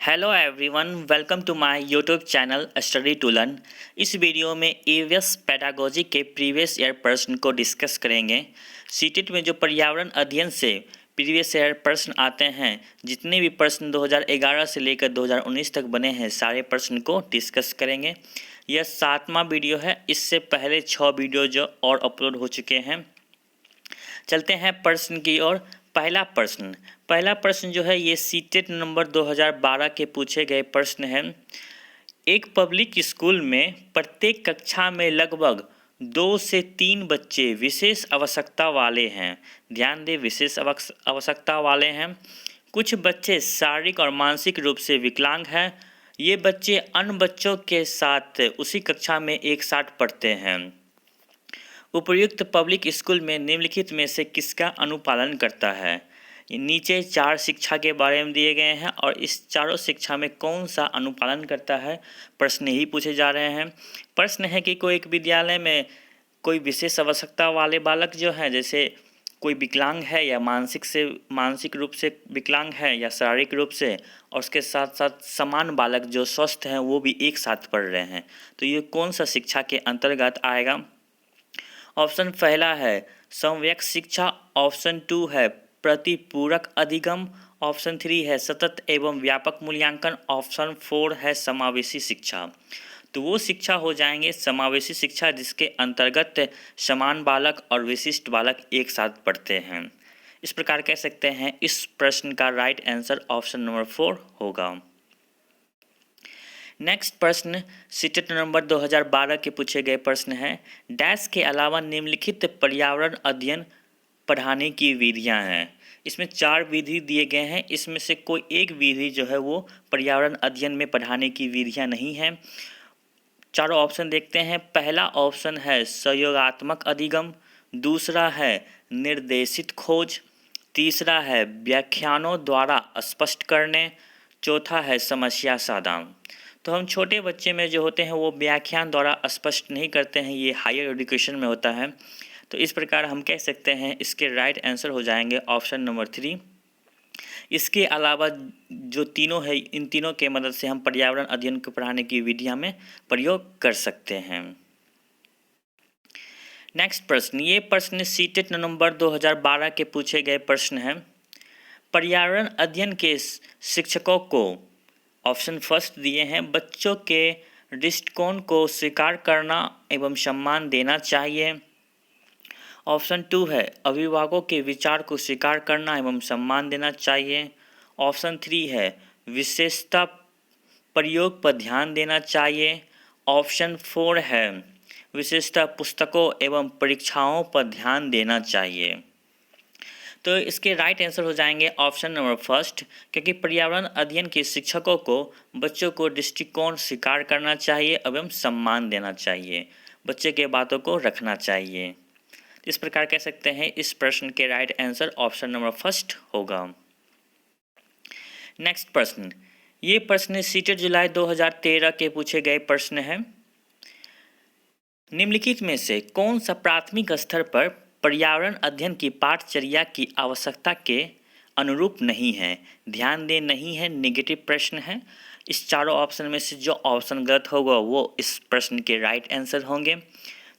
Hello everyone, welcome to my YouTube channel study to learn. इस video में EVS pedagogy के previous year प्रश्न को डिस्कस करेंगे। सीटेट में जो पर्यावरण अध्ययन से प्रीवियस ईयर प्रश्न आते हैं, जितने भी प्रश्न 2011 से लेकर 2019 तक बने हैं, सारे प्रश्न को डिस्कस करेंगे। यह 7वां वीडियो है। इससे पहले 6 वीडियो जो और अपलोड हो चुके हैं। चलते हैं प्रश्न की ओर। पहला प्रश्न जो है ये सीटेट नंबर 2012 के पूछे गए प्रश्न हैं। एक पब्लिक स्कूल में प्रत्येक कक्षा में लगभग 2 से 3 बच्चे विशेष आवश्यकता वाले हैं। ध्यान दें, विशेष आवश्यकता वाले हैं। कुछ बच्चे शारीरिक और मानसिक रूप से विकलांग हैं। ये बच्चे अन्य बच्चों के साथ उसी कक्षा में एक साथ पढ़ते हैं। उपर्युक्त पब्लिक स्कूल में निम्नलिखित में से किसका अनुपालन करता है? नीचे 4 शिक्षा के बारे में दिए गए हैं और इस चारों शिक्षा में कौन सा अनुपालन करता है, प्रश्न ही पूछे जा रहे हैं। प्रश्न है कि कोई एक विद्यालय में कोई विशेष आवश्यकता वाले बालक जो हैं, जैसे कोई विकलांग है या मानसिक रूप से विकलांग है या शारीरिक रूप से, और उसके साथ साथ समान बालक जो स्वस्थ हैं वो भी एक साथ पढ़ रहे हैं, तो ये कौन सा शिक्षा के अंतर्गत आएगा? ऑप्शन पहला है समव्यक शिक्षा, ऑप्शन 2 है प्रतिपूरक अधिगम, ऑप्शन 3 है सतत एवं व्यापक मूल्यांकन, ऑप्शन 4 है समावेशी शिक्षा। तो वो शिक्षा हो जाएंगे समावेशी शिक्षा, जिसके अंतर्गत समान बालक और विशिष्ट बालक एक साथ पढ़ते हैं। इस प्रकार कह सकते हैं इस प्रश्न का राइट आंसर ऑप्शन नंबर 4 होगा। नेक्स्ट प्रश्न सीटेट नंबर 2012 के पूछे गए प्रश्न है। डैश के अलावा निम्नलिखित पर्यावरण अध्ययन पढ़ाने की विधियां हैं। इसमें 4 विधि दिए गए हैं। इसमें से कोई एक विधि जो है वो पर्यावरण अध्ययन में पढ़ाने की विधियां नहीं है। चारों ऑप्शन देखते हैं। पहला ऑप्शन है सहयोगात्मक अधिगम, दूसरा है निर्देशित खोज, तीसरा है व्याख्यानों द्वारा स्पष्ट करने, चौथा है समस्या समाधान। तो हम छोटे बच्चे में जो होते हैं वो व्याख्यान द्वारा स्पष्ट नहीं करते हैं, ये हायर एजुकेशन में होता है। तो इस प्रकार हम कह सकते हैं इसके राइट आंसर हो जाएंगे ऑप्शन नंबर 3। इसके अलावा जो तीनों है, इन तीनों के मदद से हम पर्यावरण अध्ययन को पढ़ाने की विधियां में प्रयोग कर सकते हैं। नेक्स्ट प्रश्न, ये प्रश्न सीटेट नंबर 2012 के पूछे गए प्रश्न हैं। पर्यावरण अध्ययन के शिक्षकों को ऑप्शन फर्स्ट दिए हैं बच्चों के दृष्टिकोण को स्वीकार करना एवं सम्मान देना चाहिए, ऑप्शन 2 है अभिभावकों के विचार को स्वीकार करना एवं सम्मान देना चाहिए, ऑप्शन 3 है विशेषता प्रयोग पर ध्यान देना चाहिए, ऑप्शन 4 है विशेषता पुस्तकों एवं परीक्षाओं पर ध्यान देना चाहिए। तो इसके राइट आंसर हो जाएंगे ऑप्शन नंबर फर्स्ट, क्योंकि पर्यावरण अध्ययन के शिक्षकों को बच्चों को दृष्टिकोण स्वीकार करना चाहिए एवं सम्मान देना चाहिए, बच्चे के बातों को रखना चाहिए। इस प्रकार कह सकते हैं इस प्रश्न के right answer option number first होगा। नेक्स्ट प्रश्न, ये प्रश्न सीटेट जुलाई 2013 के पूछे गए प्रश्न है। निम्नलिखित में से कौन सा प्राथमिक स्तर पर पर्यावरण अध्ययन की पाठचर्या की आवश्यकता के अनुरूप नहीं है? ध्यान दें, नहीं है, नेगेटिव प्रश्न है। इस चारों ऑप्शन में से जो ऑप्शन गलत होगा वो इस प्रश्न के राइट आंसर होंगे।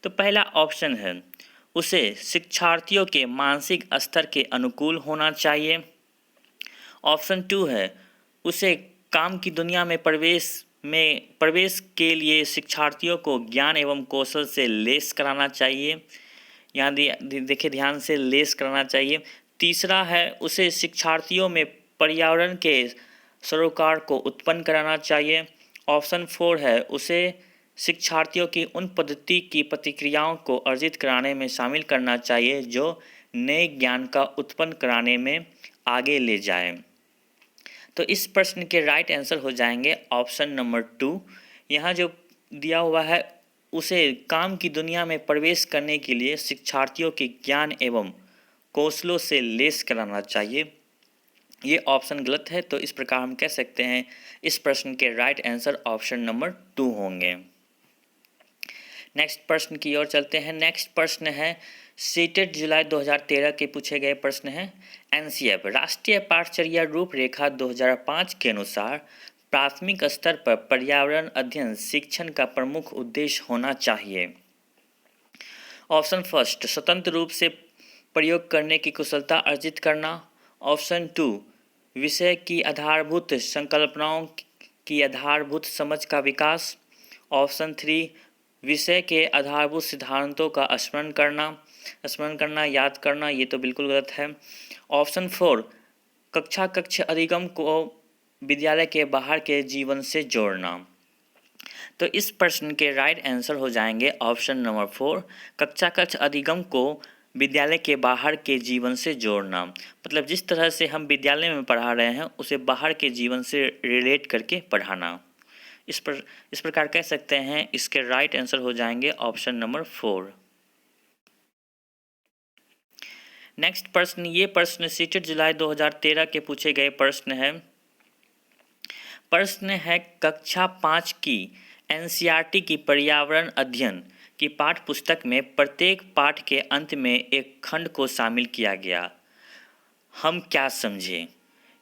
तो पहला ऑप्शन है उसे शिक्षार्थियों के मानसिक स्तर के अनुकूल होना चाहिए, ऑप्शन 2 है उसे काम की दुनिया में प्रवेश के लिए शिक्षार्थियों को ज्ञान एवं कौशल से लेस कराना चाहिए। यहाँ देखिए ध्यान से, लेस कराना चाहिए। तीसरा है उसे शिक्षार्थियों में पर्यावरण के सरोकार को उत्पन्न कराना चाहिए, ऑप्शन 4 है उसे शिक्षार्थियों की उन पद्धति की प्रतिक्रियाओं को अर्जित कराने में शामिल करना चाहिए जो नए ज्ञान का उत्पन्न कराने में आगे ले जाए। तो इस प्रश्न के राइट आंसर हो जाएंगे ऑप्शन नंबर 2। यहाँ जो दिया हुआ है उसे काम की दुनिया में प्रवेश करने के लिए शिक्षार्थियों के ज्ञान एवं कौशलों से लेस कराना चाहिए, ये ऑप्शन गलत है। तो इस प्रकार हम कह सकते हैं इस प्रश्न के राइट आंसर ऑप्शन नंबर 2 होंगे। नेक्स्ट प्रश्न की ओर चलते हैं। नेक्स्ट प्रश्न है सीटेट जुलाई 2013 के पूछे गए प्रश्न हैं। एनसीएफ राष्ट्रीय पाठचर्या रूपरेखा 2005 के अनुसार प्राथमिक स्तर पर पर्यावरण अध्ययन शिक्षण का प्रमुख उद्देश्य होना चाहिए। ऑप्शन फर्स्ट, स्वतंत्र रूप से प्रयोग करने की कुशलता अर्जित करना। ऑप्शन टू, विषय की आधारभूत संकल्पनाओं की आधारभूत समझ का विकास। ऑप्शन थ्री, विषय के आधारभूत सिद्धांतों का स्मरण करना, याद करना। ये तो बिल्कुल गलत है। ऑप्शन फोर, कक्ष अधिगम को विद्यालय के बाहर के जीवन से जोड़ना। तो इस प्रश्न के राइट आंसर हो जाएंगे ऑप्शन नंबर 4, कक्ष अधिगम को विद्यालय के बाहर के जीवन से जोड़ना। मतलब जिस तरह से हम विद्यालय में पढ़ा रहे हैं उसे बाहर के जीवन से रिलेट करके पढ़ाना। इस प्रकार कह सकते हैं इसके राइट आंसर हो जाएंगे ऑप्शन नंबर 4। नेक्स्ट प्रश्न, ये प्रश्न सीटेट जुलाई 2013 के पूछे गए प्रश्न है। प्रश्न है कक्षा 5 की एनसीईआरटी की पर्यावरण अध्ययन की पाठ्य पुस्तक में प्रत्येक पाठ के अंत में एक खंड को शामिल किया गया। हम क्या समझे?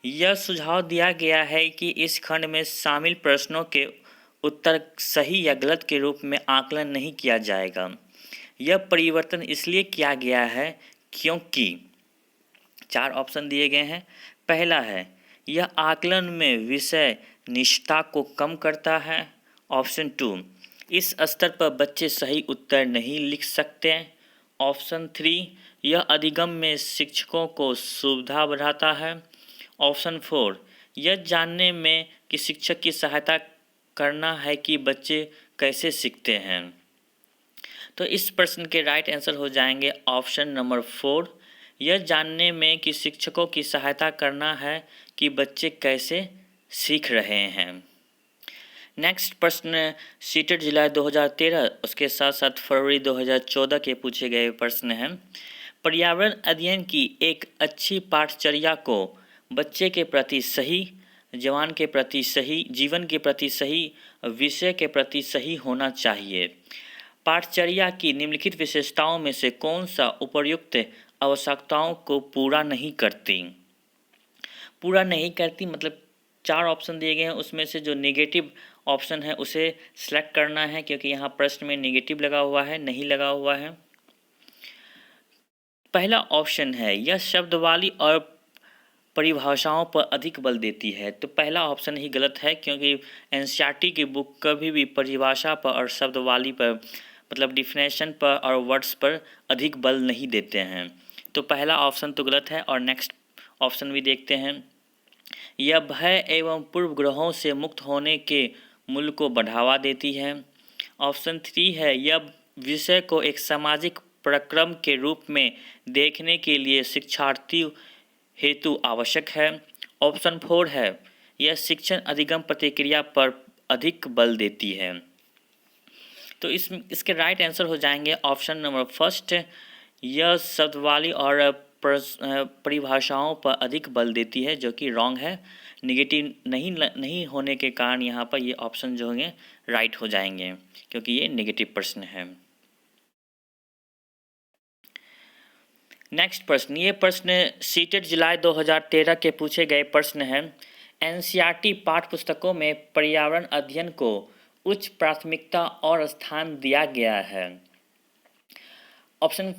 यह सुझाव दिया गया है कि इस खंड में शामिल प्रश्नों के उत्तर सही या गलत के रूप में आकलन नहीं किया जाएगा। यह परिवर्तन इसलिए किया गया है क्योंकि 4 ऑप्शन दिए गए हैं। पहला है, यह आकलन में विषय निष्ठा को कम करता है। ऑप्शन 2, इस स्तर पर बच्चे सही उत्तर नहीं लिख सकते। ऑप्शन 3, यह अधिगम में शिक्षकों को सुविधा बढ़ाता है। ऑप्शन 4, यह जानने में कि शिक्षक की सहायता करना है कि बच्चे कैसे सीखते हैं। तो इस प्रश्न के राइट आंसर हो जाएंगे ऑप्शन नंबर 4, यह जानने में कि शिक्षकों की सहायता करना है कि बच्चे कैसे सीख रहे हैं। नेक्स्ट प्रश्न सीटेट जुलाई 2013 उसके साथ साथ फरवरी 2014 के पूछे गए प्रश्न हैं। पर्यावरण अध्ययन की एक अच्छी पाठचर्या को बच्चे के प्रति सही, जवान के प्रति सही, जीवन के प्रति सही, विषय के प्रति सही होना चाहिए। पाठचर्या की निम्नलिखित विशेषताओं में से कौन सा उपर्युक्त आवश्यकताओं को पूरा नहीं करती? मतलब 4 ऑप्शन दिए गए हैं, उसमें से जो नेगेटिव ऑप्शन है उसे सिलेक्ट करना है, क्योंकि यहाँ प्रश्न में नेगेटिव लगा हुआ है, नहीं लगा हुआ है। पहला ऑप्शन है, यह शब्दावली और परिभाषाओं पर अधिक बल देती है। तो पहला ऑप्शन ही गलत है, क्योंकि एनसीईआरटी की बुक कभी भी परिभाषा पर और शब्दावली पर, मतलब डिफिनेशन पर और वर्ड्स पर अधिक बल नहीं देते हैं। तो पहला ऑप्शन तो गलत है। और नेक्स्ट ऑप्शन भी देखते हैं। यह भय एवं पूर्वग्रहों से मुक्त होने के मूल्य को बढ़ावा देती है। ऑप्शन 3 है, यह विषय को एक सामाजिक प्रक्रम के रूप में देखने के लिए शिक्षार्थी हेतु आवश्यक है। ऑप्शन 4 है, यह शिक्षण अधिगम प्रतिक्रिया पर अधिक बल देती है। तो इसके राइट आंसर हो जाएंगे ऑप्शन नंबर फर्स्ट, यह शब्दावली और परिभाषाओं पर अधिक बल देती है, जो कि रॉन्ग है। नेगेटिव नहीं होने के कारण यहाँ पर ये ऑप्शन जो होंगे राइट हो जाएंगे, क्योंकि ये नेगेटिव प्रश्न है। नेक्स्ट प्रश्न, ये प्रश्न सीटेट जुलाई 2013 के पूछे गए प्रश्न हैं। एनसीईआरटी पाठ्य पुस्तकों में पर्यावरण अध्ययन को उच्च प्राथमिकता और स्थान दिया गया है। ऑप्शन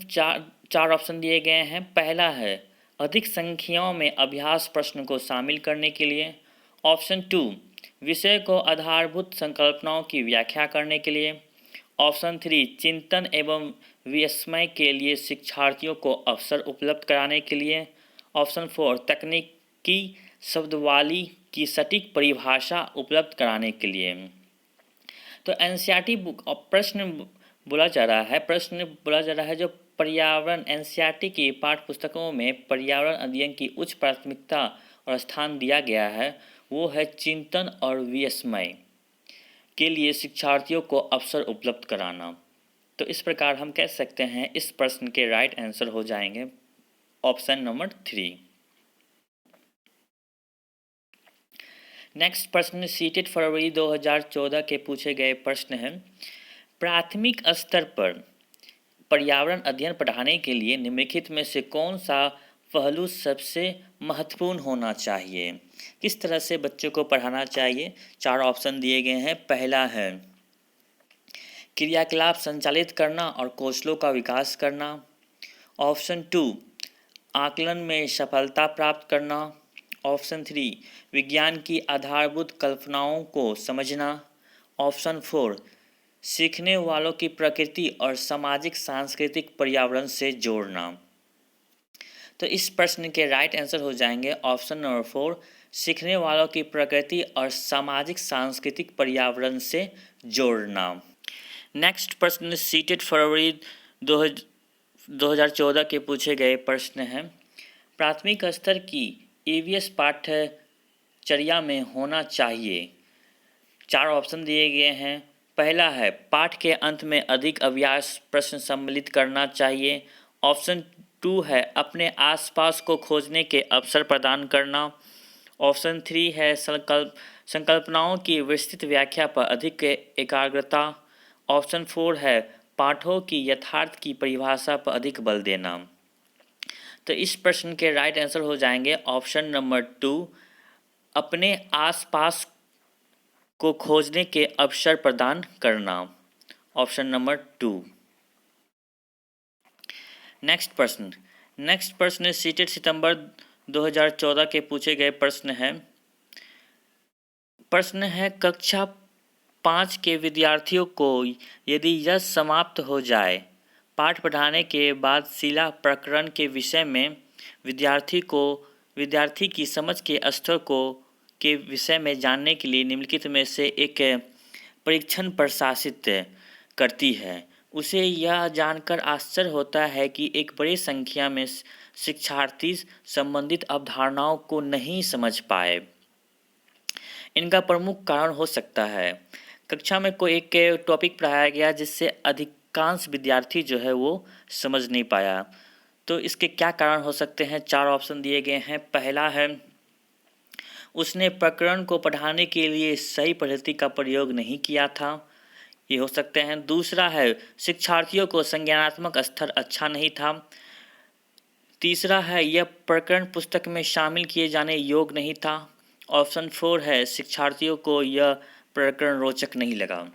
4 ऑप्शन दिए गए हैं। पहला है, अधिक संख्याओं में अभ्यास प्रश्न को शामिल करने के लिए। ऑप्शन 2, विषय को आधारभूत संकल्पनाओं की व्याख्या करने के लिए। ऑप्शन 3, चिंतन एवं विस्मय के लिए शिक्षार्थियों को अवसर उपलब्ध कराने के लिए। ऑप्शन 4, तकनीकी शब्दावली की सटीक परिभाषा उपलब्ध कराने के लिए। तो एनसीईआरटी बुक प्रश्न बोला जा रहा है जो पर्यावरण एनसीईआरटी की पाठ्य पुस्तकों में पर्यावरण अध्ययन की उच्च प्राथमिकता और स्थान दिया गया है, वो है चिंतन और विस्मय के लिए शिक्षार्थियों को अवसर उपलब्ध कराना। तो इस प्रकार हम कह सकते हैं इस प्रश्न के राइट आंसर हो जाएंगे ऑप्शन नंबर 3। नेक्स्ट प्रश्न सीटेट फरवरी 2014 के पूछे गए प्रश्न हैं। प्राथमिक स्तर पर पर्यावरण अध्ययन पढ़ाने के लिए निम्नलिखित में से कौन सा पहलू सबसे महत्वपूर्ण होना चाहिए? किस तरह से बच्चों को पढ़ाना चाहिए? 4 ऑप्शन दिए गए हैं। पहला है क्रियाकलाप संचालित करना और कौशलों का विकास करना। ऑप्शन 2 आकलन में सफलता प्राप्त करना। ऑप्शन 3 विज्ञान की आधारभूत कल्पनाओं को समझना। ऑप्शन 4 सीखने वालों की प्रकृति और सामाजिक सांस्कृतिक पर्यावरण से जोड़ना। तो इस प्रश्न के राइट आंसर हो जाएंगे ऑप्शन नंबर 4 सीखने वालों की प्रकृति और सामाजिक सांस्कृतिक पर्यावरण से जोड़ना। नेक्स्ट प्रश्न सीटेड फरवरी 2014 के पूछे गए प्रश्न हैं। प्राथमिक स्तर की ईवीएस पाठ्यचर्या में होना चाहिए। 4 ऑप्शन दिए गए हैं। पहला है पाठ के अंत में अधिक अभ्यास प्रश्न सम्मिलित करना चाहिए। ऑप्शन 2 है अपने आसपास को खोजने के अवसर प्रदान करना। ऑप्शन 3 है संकल्पनाओं की विस्तृत व्याख्या पर अधिक एकाग्रता। ऑप्शन 4 है पाठों की यथार्थ की परिभाषा पर अधिक बल देना। तो इस प्रश्न के राइट आंसर हो जाएंगे ऑप्शन नंबर 2 अपने आसपास को खोजने के अवसर प्रदान करना। Option number 2। नेक्स्ट प्रश्न सीटेड सितंबर 2014 के पूछे गए प्रश्न है कक्षा 5 के विद्यार्थियों को यदि यह समाप्त हो जाए पाठ पढ़ाने के बाद शिला प्रकरण के विषय में विद्यार्थी की समझ के स्तर के विषय में जानने के लिए निम्नलिखित में से एक परीक्षण प्रशासित करती है। उसे यह जानकर आश्चर्य होता है कि एक बड़ी संख्या में शिक्षार्थी संबंधित अवधारणाओं को नहीं समझ पाए। इनका प्रमुख कारण हो सकता है कक्षा में कोई एक टॉपिक पढ़ाया गया जिससे अधिकांश विद्यार्थी जो है वो समझ नहीं पाया। तो इसके क्या कारण हो सकते हैं? 4 ऑप्शन दिए गए हैं। पहला है उसने प्रकरण को पढ़ाने के लिए सही पद्धति का प्रयोग नहीं किया था, ये हो सकते हैं। दूसरा है शिक्षार्थियों को संज्ञानात्मक स्तर अच्छा नहीं था। तीसरा है यह प्रकरण पुस्तक में शामिल किए जाने योग्य नहीं था। ऑप्शन 4 है शिक्षार्थियों को यह प्रकरण रोचक नहीं लगा।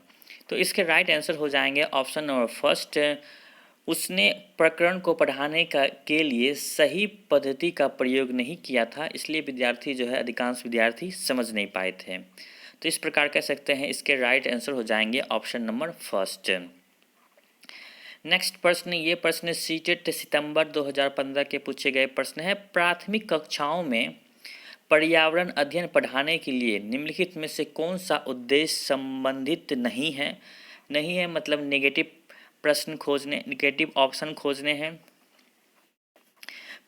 तो इसके राइट आंसर हो जाएंगे ऑप्शन नंबर फर्स्ट उसने प्रकरण को पढ़ाने के लिए सही पद्धति का प्रयोग नहीं किया था, इसलिए विद्यार्थी जो है अधिकांश विद्यार्थी समझ नहीं पाए थे। तो इस प्रकार कह सकते हैं इसके राइट आंसर हो जाएंगे ऑप्शन नंबर फर्स्ट। नेक्स्ट प्रश्न, ये प्रश्न सीटेट सितंबर 2015 के पूछे गए प्रश्न है। प्राथमिक कक्षाओं में पर्यावरण अध्ययन पढ़ाने के लिए निम्नलिखित में से कौन सा उद्देश्य संबंधित नहीं है मतलब नेगेटिव ऑप्शन खोजने हैं।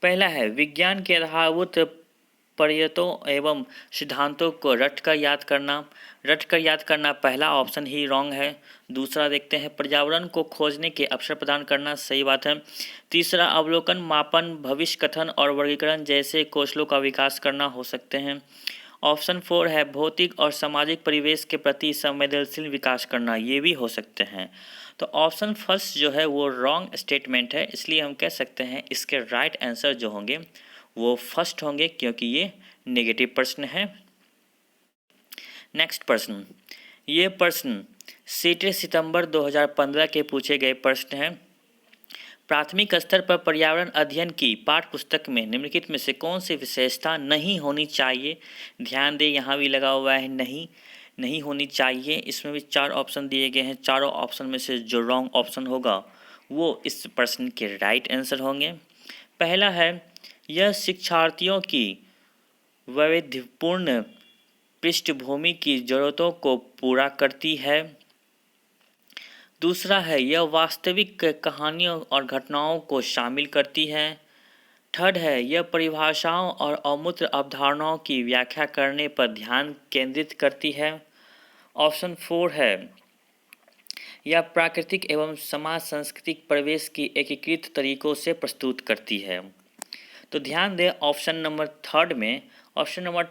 पहला है विज्ञान के आधारभूत प्रयतों एवं सिद्धांतों को रटकर याद करना पहला ऑप्शन ही रॉन्ग है। दूसरा देखते हैं पर्यावरण को खोजने के अवसर प्रदान करना, सही बात है। तीसरा अवलोकन, मापन, भविष्य कथन और वर्गीकरण जैसे कौशलों का विकास करना हो सकते हैं। ऑप्शन 4 है भौतिक और सामाजिक परिवेश के प्रति संवेदनशील विकास करना, ये भी हो सकते हैं। तो ऑप्शन फर्स्ट जो है वो रॉन्ग स्टेटमेंट है, इसलिए हम कह सकते हैं इसके राइट आंसर जो होंगे वो फर्स्ट होंगे क्योंकि ये नेगेटिव प्रश्न है। नेक्स्ट प्रश्न, ये प्रश्न सीटेट सितंबर 2015 के पूछे गए प्रश्न हैं। प्राथमिक स्तर पर पर्यावरण अध्ययन की पाठ्य पुस्तक में निम्नलिखित में से कौन सी विशेषता नहीं होनी चाहिए? ध्यान दें, यहाँ भी लगा हुआ है नहीं होनी चाहिए। इसमें भी 4 ऑप्शन दिए गए हैं। चारों ऑप्शन में से जो रॉन्ग ऑप्शन होगा वो इस प्रश्न के राइट आंसर होंगे। पहला है यह शिक्षार्थियों की वैविध्यपूर्ण पृष्ठभूमि की जरूरतों को पूरा करती है। दूसरा है यह वास्तविक कहानियों और घटनाओं को शामिल करती है। थर्ड है यह परिभाषाओं और अमूर्त अवधारणाओं की व्याख्या करने पर ध्यान केंद्रित करती है। ऑप्शन 4 है यह प्राकृतिक एवं समाज सांस्कृतिक परिवेश की एकीकृत तरीकों से प्रस्तुत करती है। तो ध्यान दें ऑप्शन नंबर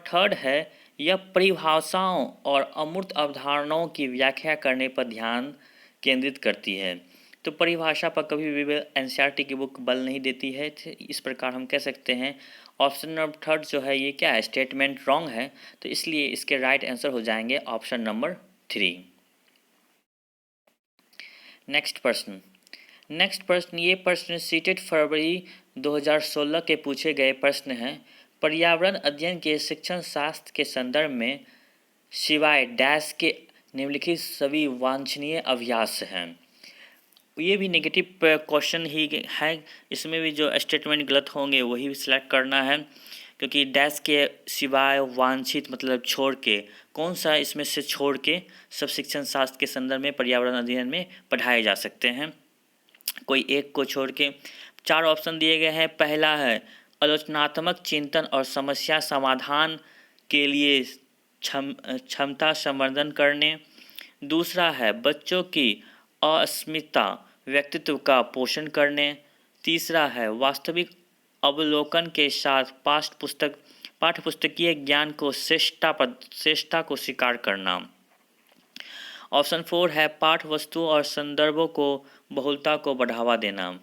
थर्ड है यह परिभाषाओं और अमूर्त अवधारणाओं की व्याख्या करने पर ध्यान केंद्रित करती है। तो परिभाषा पर कभी भी एनसीईआरटी की बुक बल नहीं देती है। इस प्रकार हम कह सकते हैं ऑप्शन नंबर थर्ड जो है ये क्या है, स्टेटमेंट रॉन्ग है। तो इसलिए इसके राइट आंसर हो जाएंगे ऑप्शन नंबर 3। नेक्स्ट प्रश्न ये प्रश्न सीटेट फरवरी 2016 के पूछे गए प्रश्न हैं। पर्यावरण अध्ययन के शिक्षण शास्त्र के संदर्भ में सिवाय डैश के निम्नलिखित सभी वांछनीय अभ्यास हैं। ये भी नेगेटिव क्वेश्चन ही है, इसमें भी जो स्टेटमेंट गलत होंगे वही सिलेक्ट करना है, क्योंकि डैश के सिवाय वांछित मतलब छोड़ के, कौन सा इसमें से छोड़ के सब शिक्षण शास्त्र के संदर्भ में पर्यावरण अध्ययन में पढ़ाए जा सकते हैं। कोई एक को छोड़ के 4 ऑप्शन दिए गए हैं। पहला है आलोचनात्मक चिंतन और समस्या समाधान के लिए क्षमता संवर्धन करने। दूसरा है बच्चों की अस्मिता व्यक्तित्व का पोषण करने। तीसरा है वास्तविक अवलोकन के साथ पाठ्यपुस्तकीय ज्ञान को श्रेष्ठता को स्वीकार करना। ऑप्शन 4 है पाठ वस्तुओं और संदर्भों को बहुलता को बढ़ावा देना।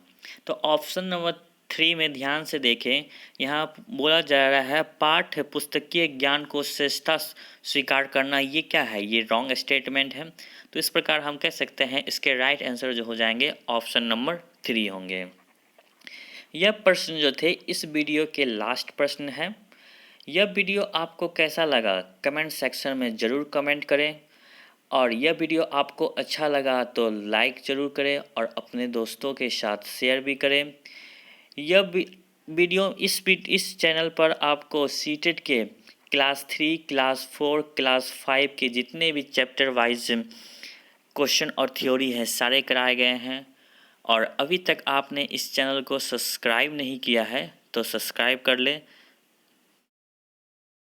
तो ऑप्शन नंबर 3 में ध्यान से देखें, यहाँ बोला जा रहा है पाठ्य पुस्तकीय ज्ञान को श्रेष्ठता स्वीकार करना। ये क्या है, ये रॉन्ग स्टेटमेंट है। तो इस प्रकार हम कह सकते हैं इसके राइट आंसर जो हो जाएंगे ऑप्शन नंबर 3 होंगे। यह प्रश्न जो थे इस वीडियो के लास्ट प्रश्न है। यह वीडियो आपको कैसा लगा कमेंट सेक्शन में ज़रूर कमेंट करें, और यह वीडियो आपको अच्छा लगा तो लाइक ज़रूर करें और अपने दोस्तों के साथ शेयर भी करें। यह वीडियो इस चैनल पर आपको सीटेट के क्लास 3, क्लास 4, क्लास 5 के जितने भी चैप्टर वाइज क्वेश्चन और थ्योरी है सारे कराए गए हैं। और अभी तक आपने इस चैनल को सब्सक्राइब नहीं किया है तो सब्सक्राइब कर लें